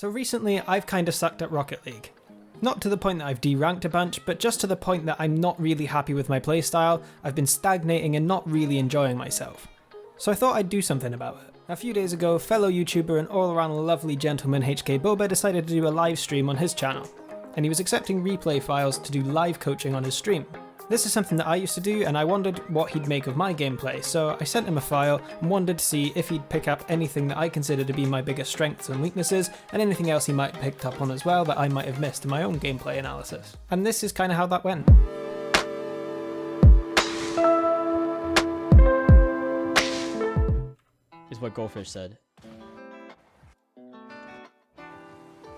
So recently, I've kinda sucked at Rocket League. Not to the point that I've deranked a bunch, but just to the point that I'm not really happy with my playstyle, I've been stagnating and not really enjoying myself. So I thought I'd do something about it. A few days ago, fellow YouTuber and all-around lovely gentleman HK Boba decided to do a live stream on his channel, and he was accepting replay files to do live coaching on his stream. This is something that I used to do, and I wondered what he'd make of my gameplay, so I sent him a file and wanted to see if he'd pick up anything that I consider to be my biggest strengths and weaknesses, and anything else he might have picked up on as well that I might have missed in my own gameplay analysis. And this is kind of how that went. Is what Goldfish said.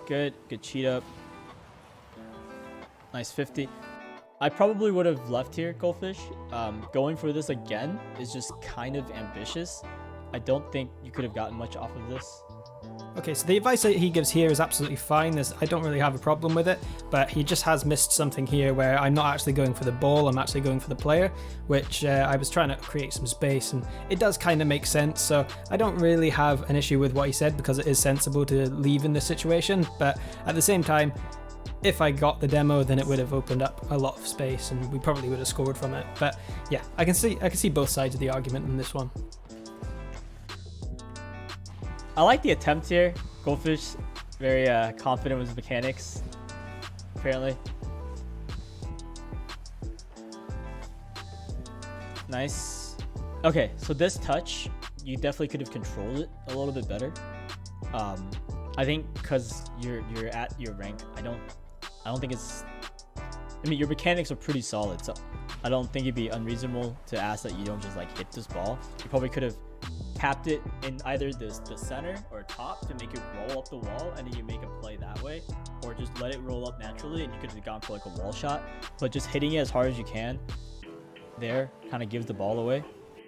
Good cheat up. Nice 50. I probably would have left here, Goldfish. Going for this again is just kind of ambitious. I don't think you could have gotten much off of this. Okay, so the advice that he gives here is absolutely fine. I don't really have a problem with it, but he just has missed something here where I'm not actually going for the ball, I'm actually going for the player, which I was trying to create some space, and it does kind of make sense, so I don't really have an issue with what he said because it is sensible to leave in this situation, but at the same time, if I got the demo, then it would have opened up a lot of space and we probably would have scored from it. But yeah, I can see both sides of the argument in this one. I like the attempt here. Goldfish, very confident with his mechanics, apparently. Nice. Okay, so this touch, you definitely could have controlled it a little bit better. I think because you're at your rank, I don't think it's. I mean, your mechanics are pretty solid, so I don't think it'd be unreasonable to ask that you don't just like hit this ball. You probably could have tapped it in either the center or top to make it roll up the wall, and then you make a play that way, or just let it roll up naturally, and you could have gone for like a wall shot. But just hitting it as hard as you can there kind of gives the ball away.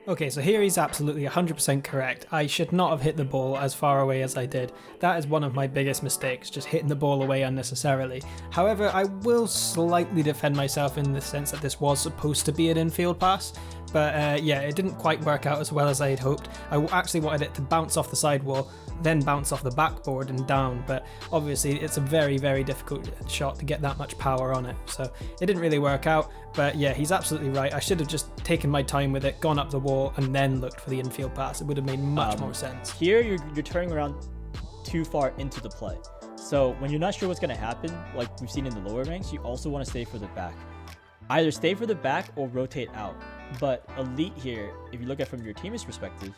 Okay, so here he's absolutely 100% correct. I should not have hit the ball as far away as I did. That is one of my biggest mistakes, just hitting the ball away unnecessarily. However, I will slightly defend myself in the sense that this was supposed to be an infield pass, but yeah, it didn't quite work out as well as I had hoped. I actually wanted it to bounce off the sidewall, then bounce off the backboard and down, but obviously it's a very, very difficult shot to get that much power on it, so it didn't really work out. But yeah, he's absolutely right. I should have just taken my time with it, gone up the wall, and then looked for the infield pass. It would have made much more sense. Here, you're turning around too far into the play. So when you're not sure what's going to happen, like we've seen in the lower ranks, you also want to stay for the back. Either stay for the back or rotate out. But Elite here, if you look at it from your teammate's perspective,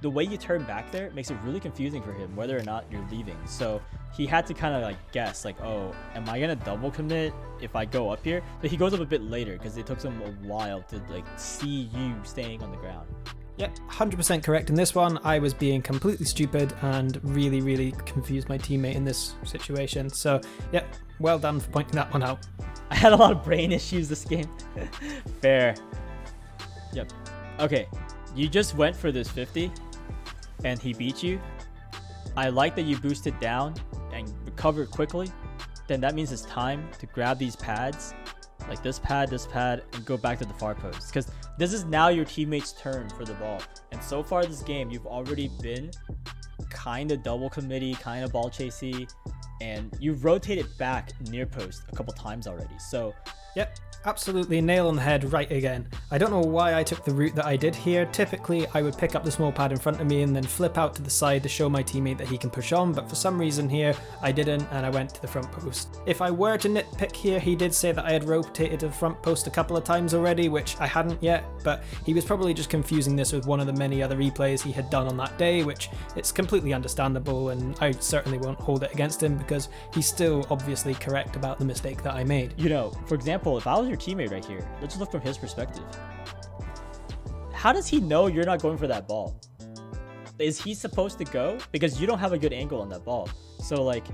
the way you turn back there makes it really confusing for him whether or not you're leaving. So he had to kind of like guess, like, oh, am I gonna double commit if I go up here? But he goes up a bit later because it took him a while to like see you staying on the ground. Yep, 100% correct in this one. I was being completely stupid and really, really confused my teammate in this situation. So yep, well done for pointing that one out. I had a lot of brain issues this game. Fair. Yep. Okay, you just went for this 50 and he beat you. I like that you boosted down and recovered quickly. Then that means it's time to grab these pads, like this pad, and go back to the far post. Because this is now your teammate's turn for the ball. And so far this game, you've already been kind of double committee, kind of ball chasey, and you've rotated back near post a couple times already. So yep, absolutely nail on the head right again. I don't know why I took the route that I did here. Typically, I would pick up the small pad in front of me and then flip out to the side to show my teammate that he can push on, but for some reason here, I didn't, and I went to the front post. If I were to nitpick here, he did say that I had rotated to the front post a couple of times already, which I hadn't yet, but he was probably just confusing this with one of the many other replays he had done on that day, which it's completely understandable, and I certainly won't hold it against him because he's still obviously correct about the mistake that I made. You know, for example, if I was your teammate right here, let's look from his perspective. How does he know you're not going for that ball? Is he supposed to go? Because you don't have a good angle on that ball. So like,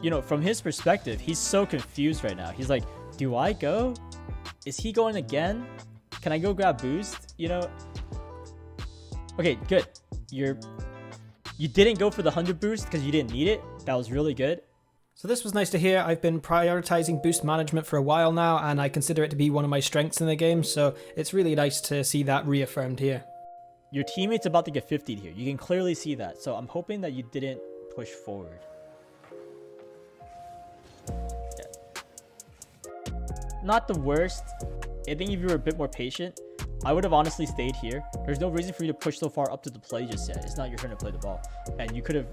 you know, from his perspective, he's so confused right now. He's like, do I go? Is he going again? Can I go grab boost? You know? Okay, good. You didn't go for the 100 boost because you didn't need it. That was really good. So this was nice to hear. I've been prioritizing boost management for a while now, and I consider it to be one of my strengths in the game, so it's really nice to see that reaffirmed here. Your teammate's about to get 50'd here. You can clearly see that. So I'm hoping that you didn't push forward. Yeah. Not the worst. I think if you were a bit more patient, I would have honestly stayed here. There's no reason for you to push so far up to the play just yet. It's not your turn to play the ball. And you could have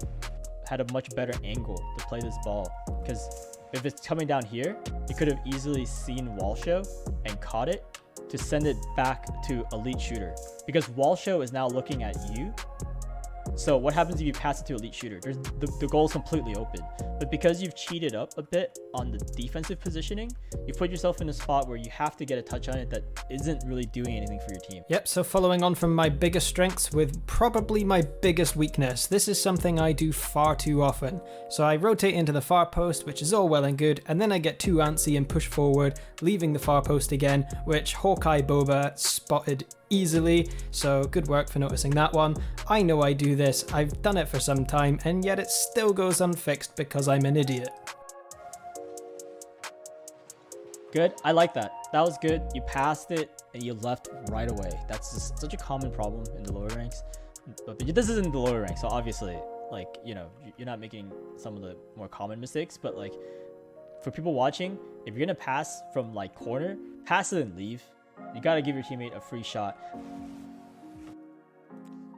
had a much better angle to play this ball. Because if it's coming down here, you could have easily seen wall show and caught it to send it back to elite shooter. Because wall show is now looking at you. So what happens if you pass it to elite shooter? The goal is completely open. But because you've cheated up a bit on the defensive positioning, you put yourself in a spot where you have to get a touch on it that isn't really doing anything for your team. Yep, so following on from my biggest strengths with probably my biggest weakness, this is something I do far too often. So I rotate into the far post, which is all well and good, and then I get too antsy and push forward, leaving the far post again, which Hawkeye Boba spotted easily, so good work for noticing that one. I know I do this, I've done it for some time, and yet it still goes unfixed because I'm an idiot. Good, I like that. That was good. You passed it and you left right away. That's just such a common problem in the lower ranks. But this isn't the lower ranks, so obviously, like, you know, you're not making some of the more common mistakes, but like, for people watching, if you're gonna pass from like corner, pass it and leave. You gotta give your teammate a free shot.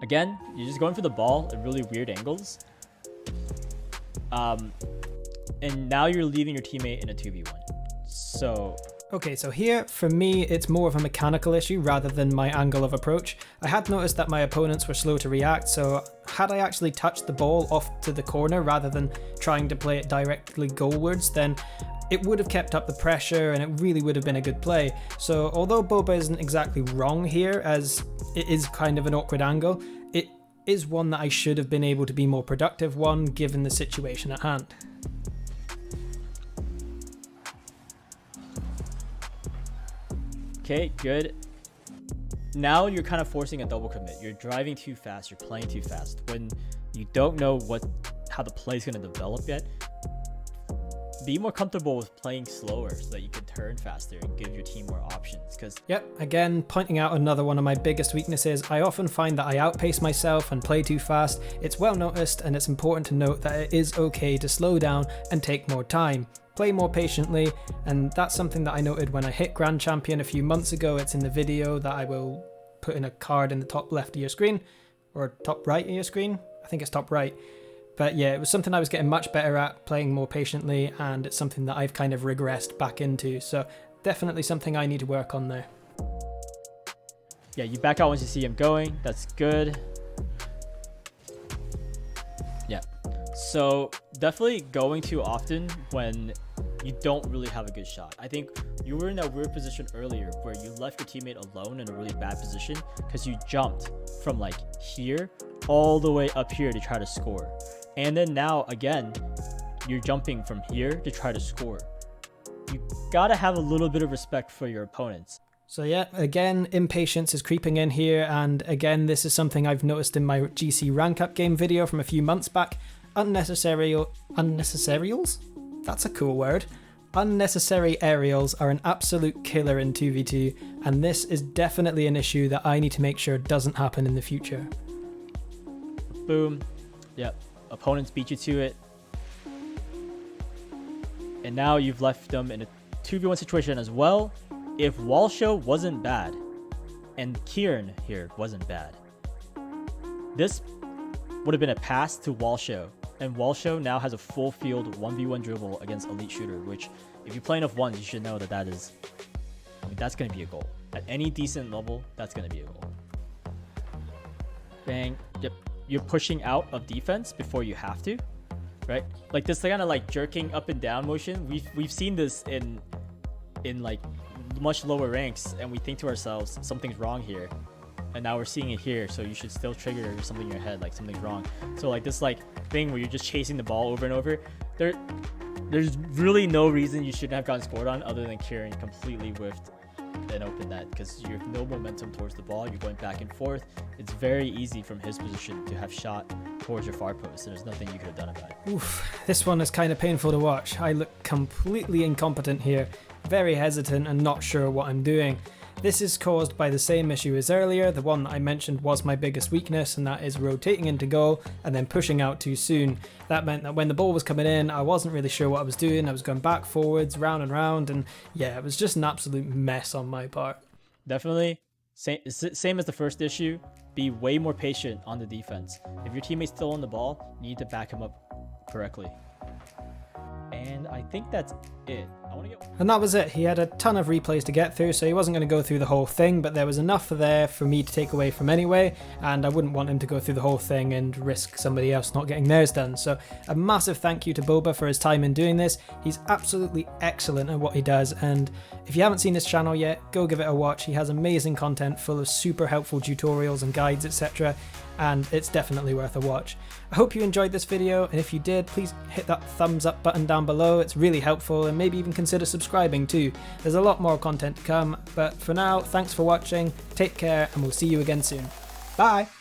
Again, you're just going for the ball at really weird angles. And now you're leaving your teammate in a 2v1. So... Okay, so here, for me, it's more of a mechanical issue rather than my angle of approach. I had noticed that my opponents were slow to react, so had I actually touched the ball off to the corner rather than trying to play it directly goalwards, then it would have kept up the pressure and it really would have been a good play. So although Boba isn't exactly wrong here, as it is kind of an awkward angle, it is one that I should have been able to be more productive one given the situation at hand. Okay, good. Now you're kind of forcing a double commit. You're driving too fast, you're playing too fast. When you don't know how the play is going to develop yet, be more comfortable with playing slower so that you can turn faster and give your team more options. Yep, again, pointing out another one of my biggest weaknesses, I often find that I outpace myself and play too fast. It's well noticed, and it's important to note that it is okay to slow down and take more time. Play more patiently, and that's something that I noted when I hit Grand Champion a few months ago. It's in the video that I will put in a card in the top left of your screen, or top right of your screen. I think it's top right. But yeah, it was something I was getting much better at, playing more patiently, and it's something that I've kind of regressed back into. So definitely something I need to work on there. Yeah, you back out once you see him going. That's good. Yeah. So definitely going too often when you don't really have a good shot. I think you were in that weird position earlier where you left your teammate alone in a really bad position because you jumped from like here all the way up here to try to score. And then now again, you're jumping from here to try to score. You gotta have a little bit of respect for your opponents. So yeah, again, impatience is creeping in here, and again, this is something I've noticed in my GC rank up game video from a few months back. Unnecessarials? That's a cool word. Unnecessary aerials are an absolute killer in 2v2, and this is definitely an issue that I need to make sure doesn't happen in the future. Boom. Yep. Opponents beat you to it. And now you've left them in a 2v1 situation as well. If Walsho wasn't bad, and Kieran here wasn't bad, this would have been a pass to Walsho. And Walsho now has a full field 1v1 dribble against elite shooter, which if you play enough ones, you should know that that's going to be a goal. At any decent level, that's going to be a goal. Bang. Yep. You're pushing out of defense before you have to, right? Like this kind of like jerking up and down motion. We've seen this in like much lower ranks, and we think to ourselves, something's wrong here. And now we're seeing it here, so you should still trigger something in your head, like something's wrong. So like this like thing where you're just chasing the ball over and over, there's really no reason you shouldn't have gotten scored on other than Kieran completely whiffed and open net, because you have no momentum towards the ball. You're going back and forth. It's very easy from his position to have shot towards your far post, and there's nothing you could have done about it. Oof, this one is kind of painful to watch. I look completely incompetent here, very hesitant and not sure what I'm doing. This is caused by the same issue as earlier, the one that I mentioned was my biggest weakness, and that is rotating into goal and then pushing out too soon. That meant that when the ball was coming in, I wasn't really sure what I was doing. I was going back, forwards, round and round, and yeah, it was just an absolute mess on my part. Definitely, same as the first issue, be way more patient on the defense. If your teammate's still on the ball, you need to back him up correctly. And I think that's it. And that was it. He had a ton of replays to get through, so he wasn't going to go through the whole thing, but there was enough there for me to take away from anyway, and I wouldn't want him to go through the whole thing and risk somebody else not getting theirs done. So a massive thank you to Boba for his time in doing this. He's absolutely excellent at what he does, and if you haven't seen his channel yet, go give it a watch. He has amazing content full of super helpful tutorials and guides, etc., and it's definitely worth a watch. I hope you enjoyed this video, and if you did, please hit that thumbs up button down below. It's really helpful, and maybe even consider subscribing too. There's a lot more content to come, but for now, thanks for watching, take care, and we'll see you again soon. Bye!